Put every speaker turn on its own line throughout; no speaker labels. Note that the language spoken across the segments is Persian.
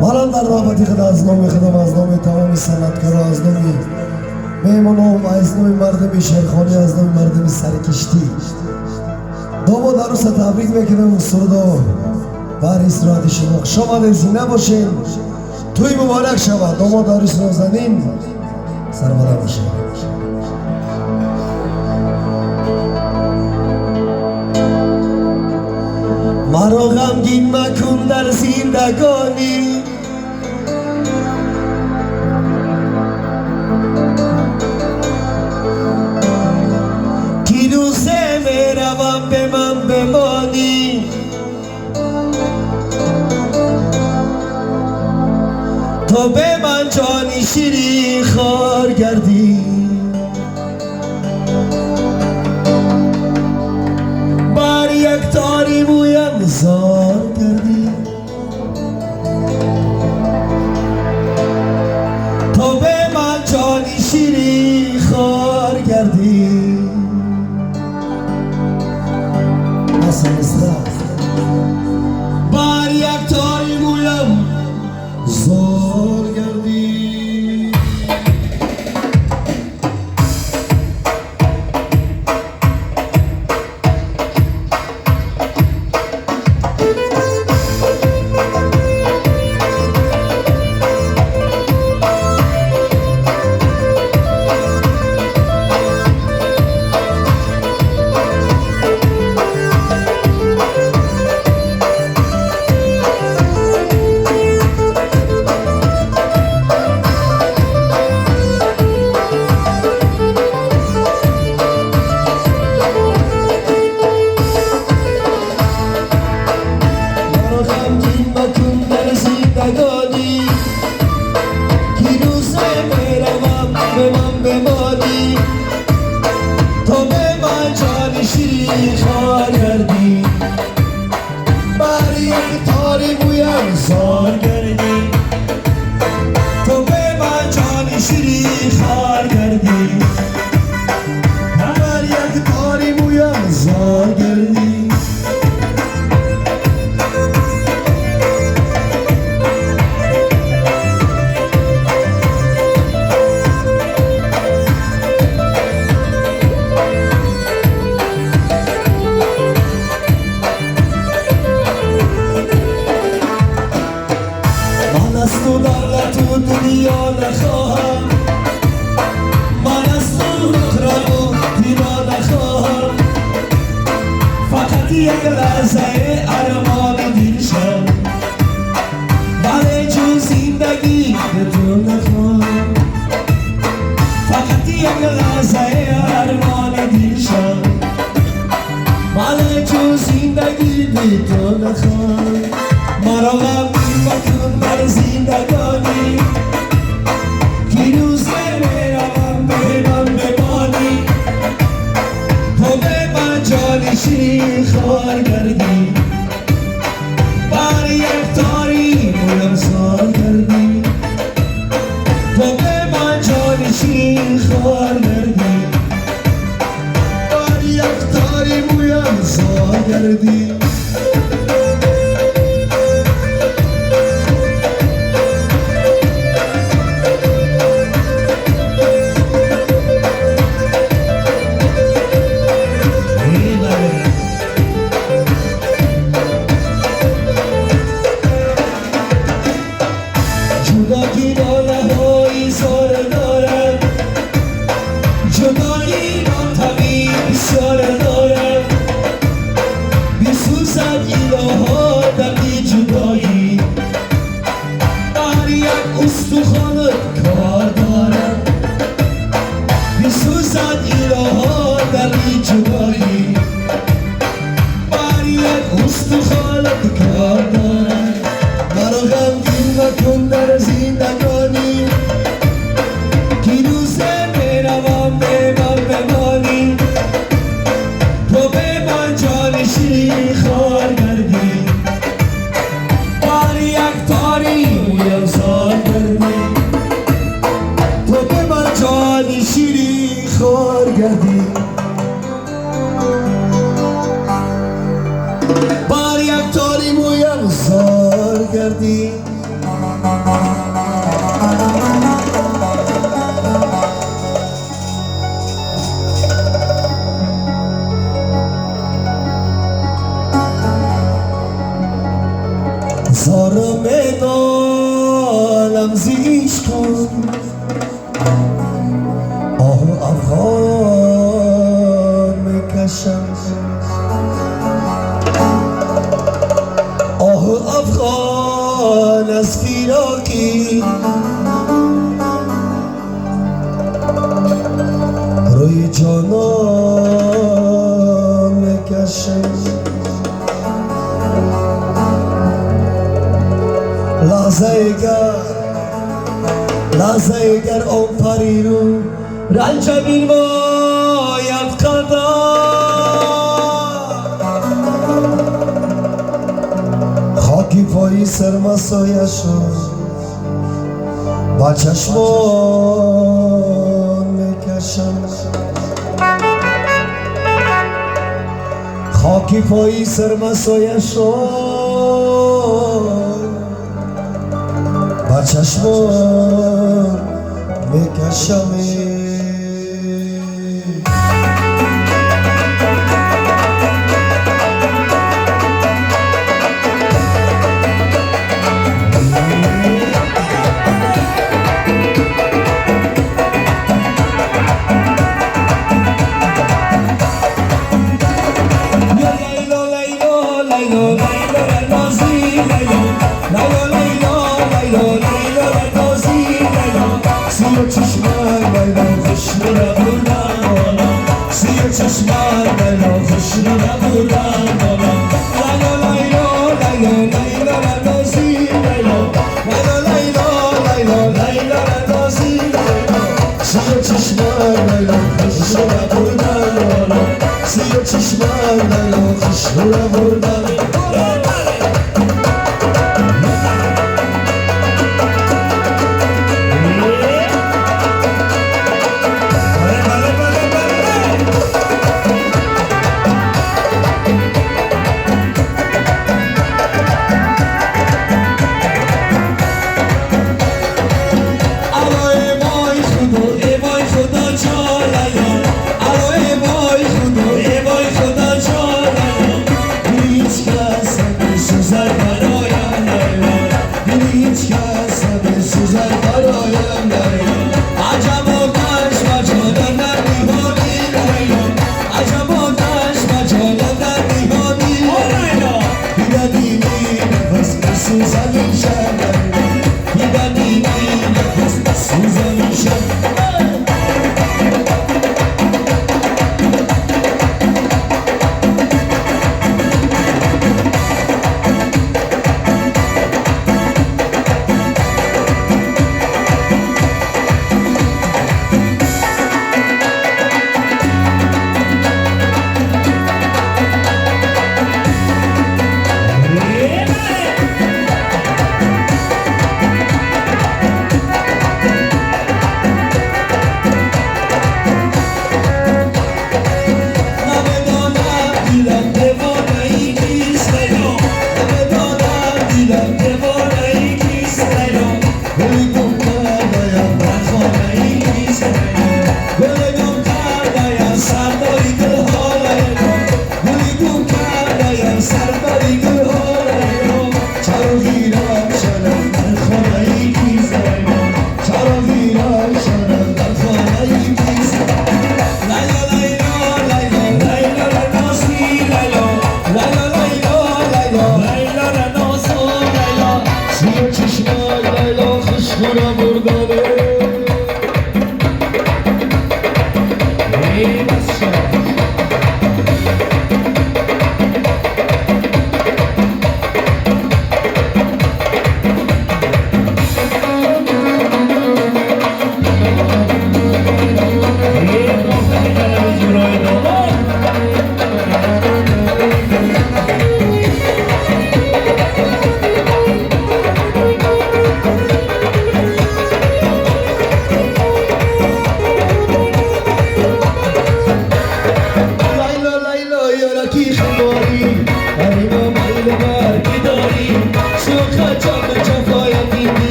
مالان در رابطی خدا از نامی خدام از نامی تمامی سنتکارا از نامی میمونم از نامی مردم شیرخانی از نامی مردم سرکشتی داماد عروس تبریک میکنم سردا بر استراحت شما در زینه باشین توی مبارک شود داماد عروس نازنین سربلند باشین مرا غمگین مکن در زندگانی که روزه میروم به من بمانی تو به من جانی شیری خار گردی بر یک تاری مویم زار کردی تو به من جانی شیری خار کردی بر یک تاری مویم زار کردی خار کردی بر یک تاری مویم زار کردی تو به من جان شیری خار کردی بر یک تاری مویم زار کردی تو دولت و دنیا نخواهم من از تو رخ و دینا نخواهم فقط یک لحظه ارمان دل شم ولی جو زندگی به تو نخواهم فقط یک لحظه ارمان دل شم ولی جو زندگی به تو نخواهم مرا غمگین مکن در زندگانی که روزه میروم به من بمانی تو به من جان شیری خار کردی بر یک تاری مویم زار کردی تو به من جان شیری خار کردی بر یک تاری مویم زار کردی جدایی ناله های زار دارم جدایی ناتمی بسیار دارم بسوزد ایله ها دقی جدایی بر یک استخوان کار دارم بسوزد ایله ها دقی جدایی بر یک استخوان کار دارم مرا غمگین مکن در زندگانی که روزه میروم به من بمانی تو به من جان شیری خار کردی بر یک تاری مویم زار کردی تو به من جان شیری خار کردی بر یک تاری مویم زار کردی میدانم زیش کن آه افغان میکشم آه افغان از فیراکی روی جانان میکشم لحظه گر آن پری رو رنج بیرماید خاکی پایی سرمسایه شد با چشمان میکشم خاکی پایی سرمسایه شد با چشمان میکشم چشمان لیلا خوش رو بردم بالا سیه چشمان لیلا خوش رو بردم بالا لیلا لیلا لیلا لیلا رنازی لیلا لیلا لیلا لیلا لیلا رنازی لیلا سیه چشمان لیلا خوش رو بردم بالا سیه چشمان لیلا خوش رو بردم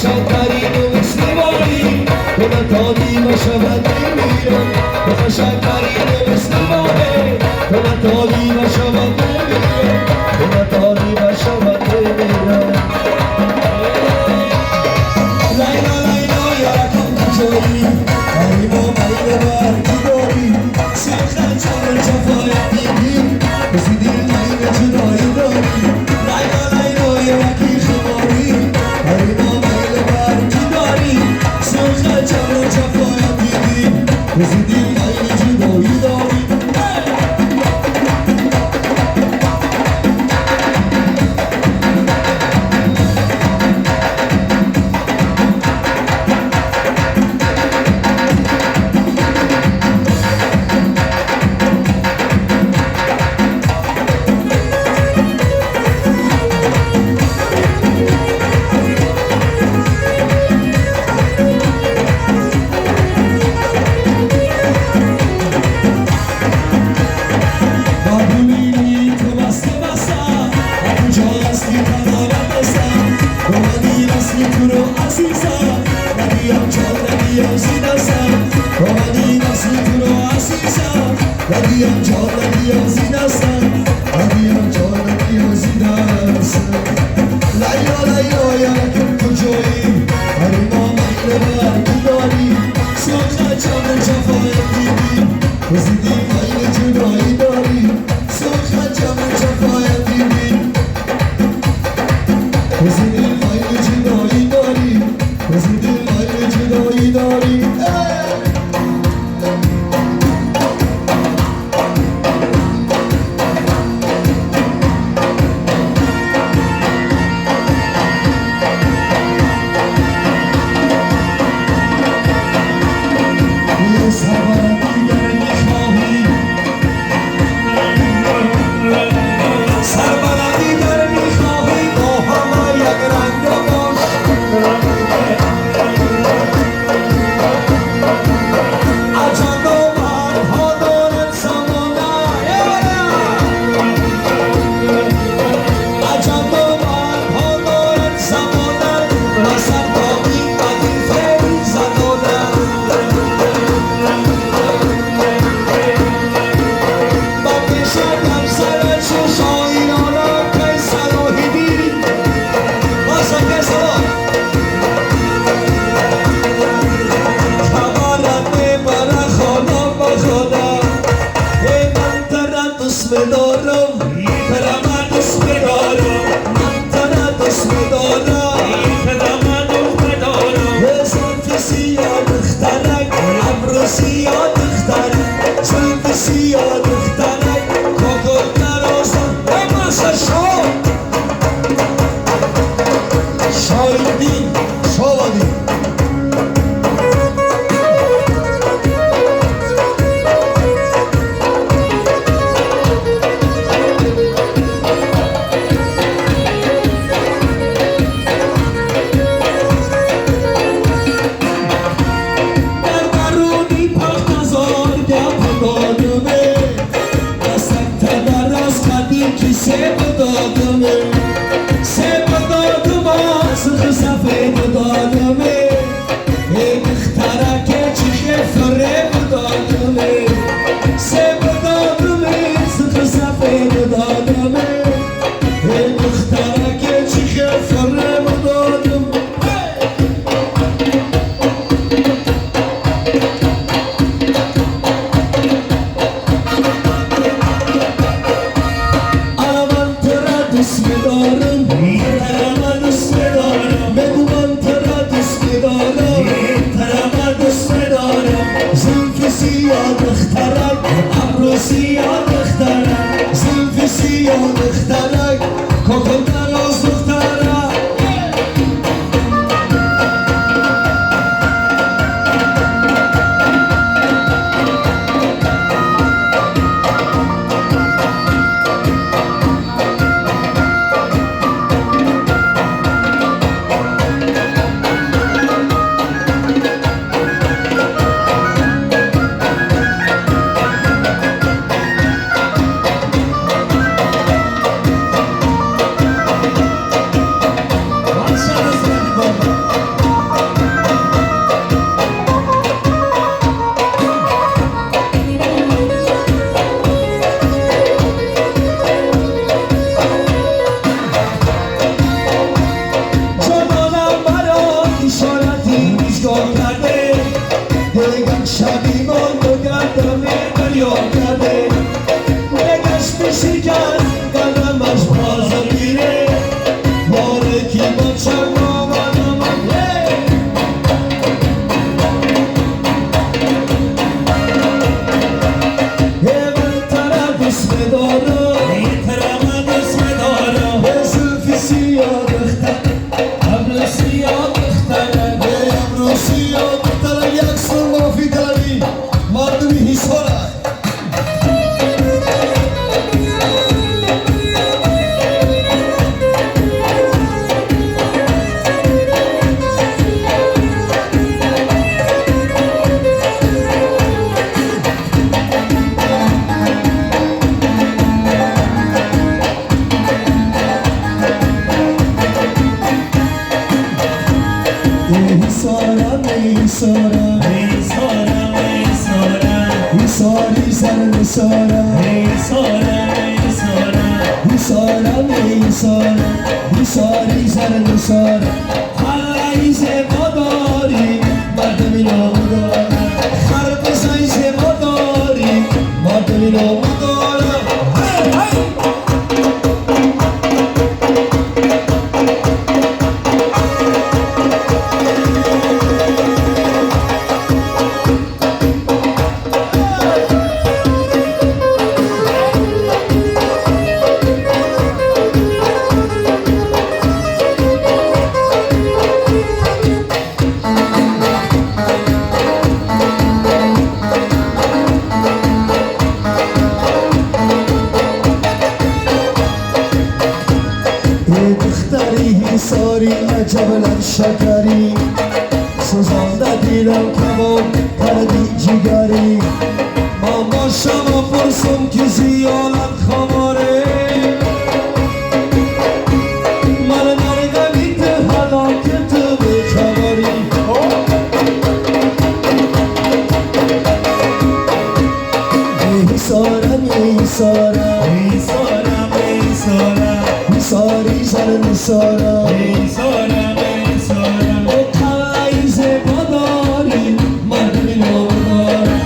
شکری و مثل ماری به من تابی و شود نمیرم بخوا شکری و مثل ماری به من تابی و شود نمیرم به من تابی و شود نمیرم لیلا لیلا یارکم کجایی حریما میل برکی داری سرخن چون جفایت دیدی بسی دل میل جدایی داری لیلا لیلا یارکی خماری حریما میل برکی داری سرخن چون جفایت دیدی بسی دل میل جدایی داری Ladiyam can, ladiyam zinasan, ladiyam can, ladiyam zinasan. Layla layla yarakim kujoi, harima mayle barki dari. Sokha canı cefayet gibi, kızidi mayle cunayı dari. Sokha canı cefayet gibi, kızidi mayle cunayı dari. Kızidi mayle cunayı dari. Hisarım Hisarım
Hisarım Hisarım
Hisari sen Hisarım
Hisarım Hisarım
Hisarım Hisarım Hisari sen Hisarım Hallay se madari Mardemin omudara Harpasay se madari Mardemin omudara Hey hey دختری حساری عجب لبشکری سوزانده دیلم کباب کردی جگری من باشم و پرسم که زیالت خماره من نرگمی تو حلاکت تو بخبری حسارم حسارم
Hisarım Hisarım
Hisari sen Hisarım
Hisarım Hisarım
O kallayze madari Mardemin omudara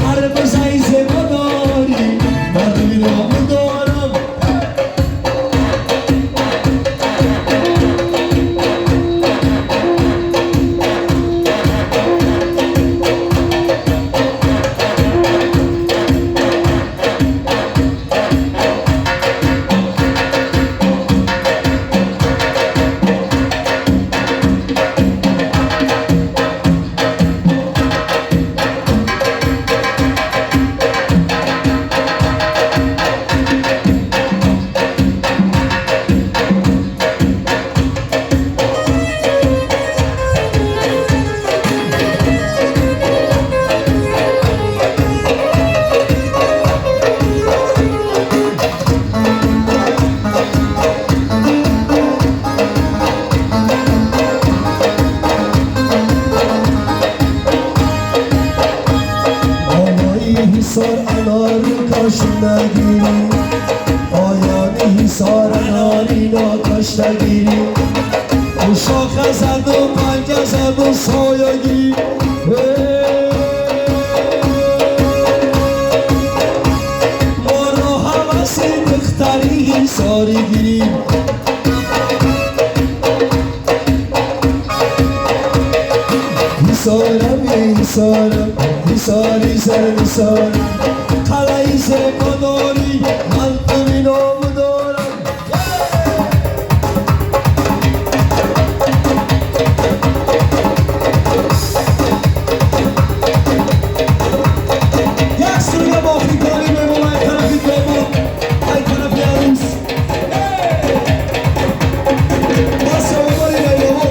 Harbazayze madari Mardemin omudara Hisar anarı kaşına girin Ayağını hisar anarına kaşına girin Uşak ezedu pank ezedu soya girin Moro havası dıktari hisarı girin Hisarım Hisarım Hisari sen Hisarım Kalayı se madari Mardemin omudara یک سوریه با خیتانی میمون ای طرفی دومون ای طرفی عروس بس اوماری نیمون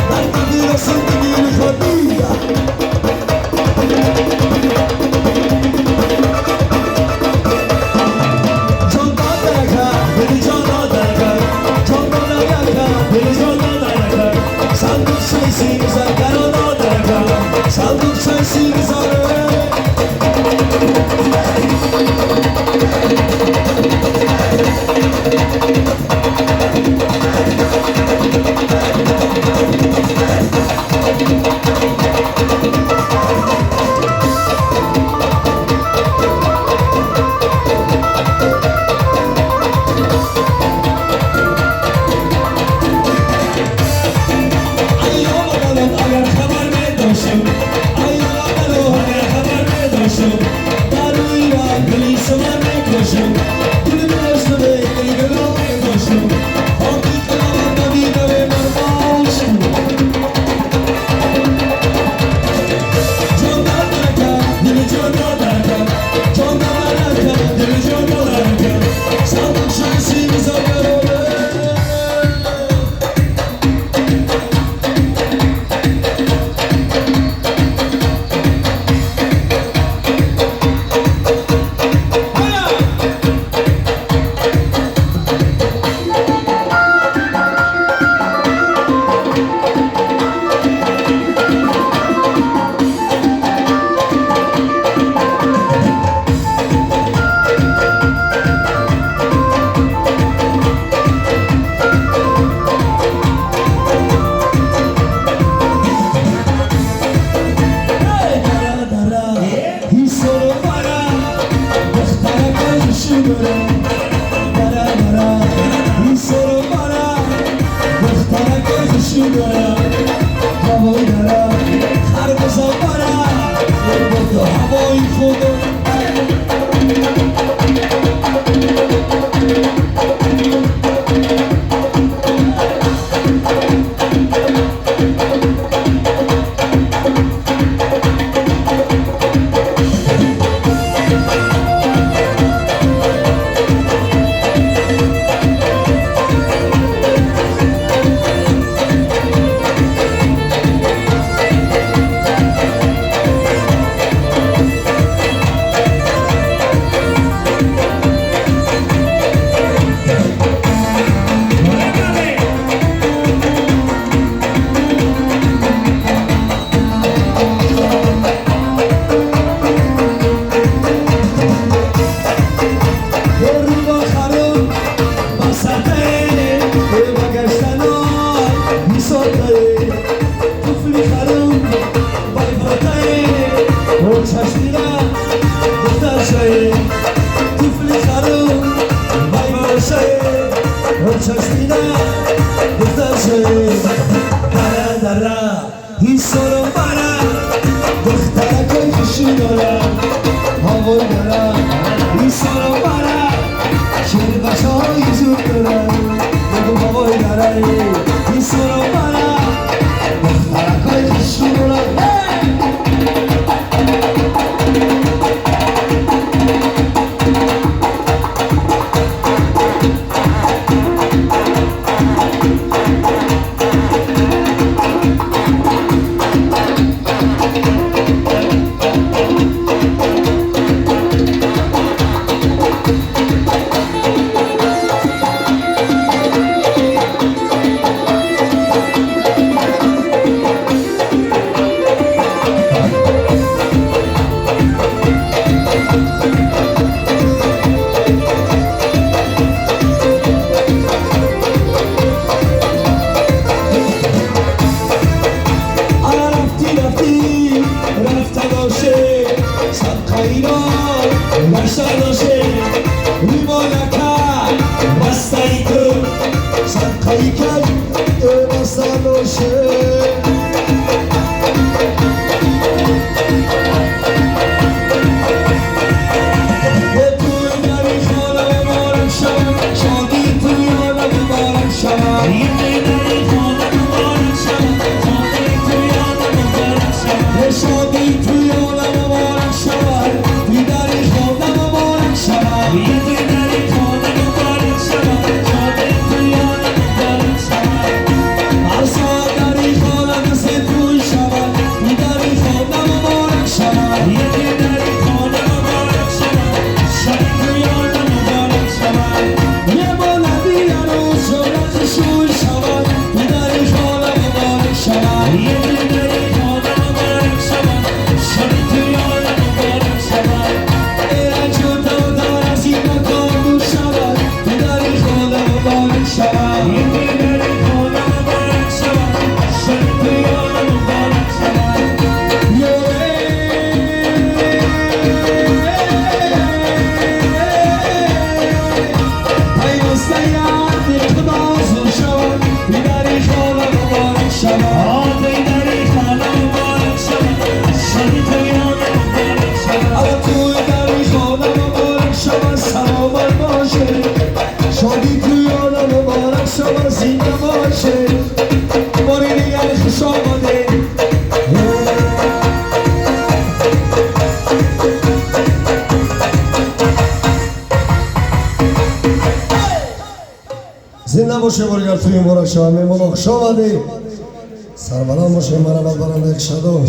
در قدیر زندگی میخوادی جان دادن کن دلی جان دادن کن جان دادن کن دلی جان دادن کن صندوق چیزی میزن گران دادن کن صندوق چیزی میزنه
آقای داری خانه مبارک شود شادی تویانه مبارک شود
اما توی دری خانه مبارک شود سلامت باشه شادی توی آدم مبارک شود زنده باشه باری دیگر خوش آمده زنده باشه بارگر توی مبارک شود میمون خوش آمده سربلند باشه مرحمت برنده یک شدو